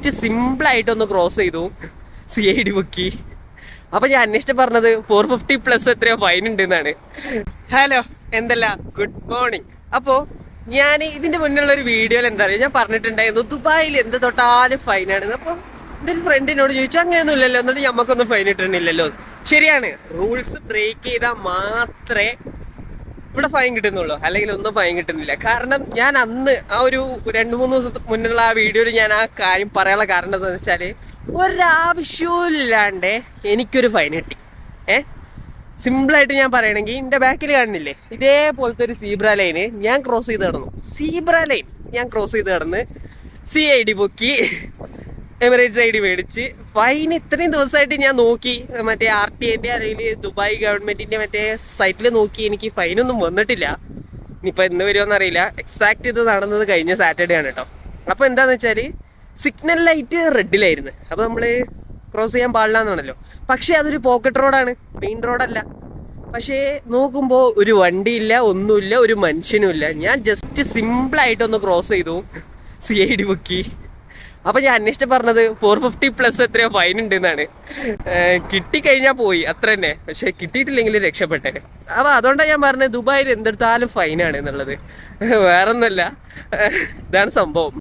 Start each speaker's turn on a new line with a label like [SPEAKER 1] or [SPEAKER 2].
[SPEAKER 1] Just simple ആയിട്ട് ഒന്ന് cross ചെയ്തു, CID ബുക്കി. അപ്പൊ ഞാൻ അന്വേഷിച്ച് പറഞ്ഞത് 450+ എത്രയോ ഫൈൻ ഉണ്ട് എന്നാണ്. ഹലോ, എന്തല്ല, ഗുഡ് മോർണിംഗ്. അപ്പോ ഞാൻ ഇതിന്റെ മുന്നിലുള്ള ഒരു വീഡിയോയിൽ എന്താ പറയുക, ഞാൻ പറഞ്ഞിട്ടുണ്ടായിരുന്നു ദുബായിൽ എന്ത് തൊട്ടാലും ഫൈനാണ്. അപ്പൊ എന്റെ ഒരു ഫ്രണ്ടിനോട് ചോദിച്ചു, അങ്ങനെയൊന്നും ഇല്ലല്ലോ, എന്നിട്ട് ഞമ്മക്കൊന്നും ഫൈൻ ഇട്ടിട്ടില്ലല്ലോ. ശരിയാണ്, റൂൾസ് ബ്രേക്ക് ചെയ്താൽ മാത്രമേ ഇവിടെ ഫൈൻ കിട്ടുന്നുള്ളൂ, അല്ലെങ്കിൽ ഒന്നും ഫൈൻ കിട്ടുന്നില്ല. കാരണം ഞാൻ അന്ന് ആ ഒരു 2-3 ദിവസം മുന്നുള്ള ആ വീഡിയോയിൽ ഞാൻ ആ കാര്യം പറയാനുള്ള കാരണം എന്താണെന്ന് വെച്ചാല്, ഒരാവശ്യവും ഇല്ലാണ്ട് എനിക്കൊരു ഫൈൻ കിട്ടി. സിമ്പിളായിട്ട് ഞാൻ പറയണെങ്കിൽ, എന്റെ ബാക്കിൽ കാണുന്നില്ലേ ഇതേപോലത്തെ ഒരു സീബ്ര ലൈന് ഞാൻ ക്രോസ് ചെയ്ത് കിടന്നു. CID ബുക്കി, എമിറേറ്റ്സ് ID മേടിച്ച്, ഫൈൻ ഇത്രയും ദിവസമായിട്ട് ഞാൻ നോക്കി, മറ്റേ RTA അല്ലെങ്കിൽ ദുബായ് ഗവൺമെന്റിന്റെ മറ്റേ സൈറ്റിൽ നോക്കി, എനിക്ക് ഫൈനൊന്നും വന്നിട്ടില്ല. ഇനിയിപ്പോ എന്ന് വരുമോന്ന് അറിയില്ല. എക്സാക്ട് ഇത് നടന്നത് കഴിഞ്ഞ സാറ്റർഡേ ആണ് കേട്ടോ. അപ്പൊ എന്താന്ന് വെച്ചാല്, സിഗ്നൽ ലൈറ്റ് റെഡിലായിരുന്നു. അപ്പൊ നമ്മള് ക്രോസ് ചെയ്യാൻ പാടില്ലാന്നാണല്ലോ. പക്ഷെ അതൊരു പോക്കറ്റ് റോഡാണ്, മെയിൻ റോഡല്ല. പക്ഷേ നോക്കുമ്പോ ഒരു വണ്ടിയില്ല, ഒന്നുമില്ല, ഒരു മനുഷ്യനും ഇല്ല. ഞാൻ ജസ്റ്റ് സിമ്പിൾ ആയിട്ടൊന്ന് ക്രോസ് ചെയ്തു, CID ബുക്കി. അപ്പൊ ഞാൻ അന്വേഷിച്ച് പറഞ്ഞത് 450+ എത്രയോ ഫൈൻ ഉണ്ട് എന്നാണ്. കിട്ടിക്കഴിഞ്ഞാൽ പോയി, അത്ര തന്നെ. പക്ഷെ കിട്ടിയിട്ടില്ലെങ്കിൽ രക്ഷപ്പെട്ടെ. അപ്പൊ അതുകൊണ്ടാണ് ഞാൻ പറഞ്ഞത് ദുബായിൽ എന്തെടുത്താലും ഫൈനാണ് എന്നുള്ളത്. വേറൊന്നല്ല, ഇതാണ് സംഭവം.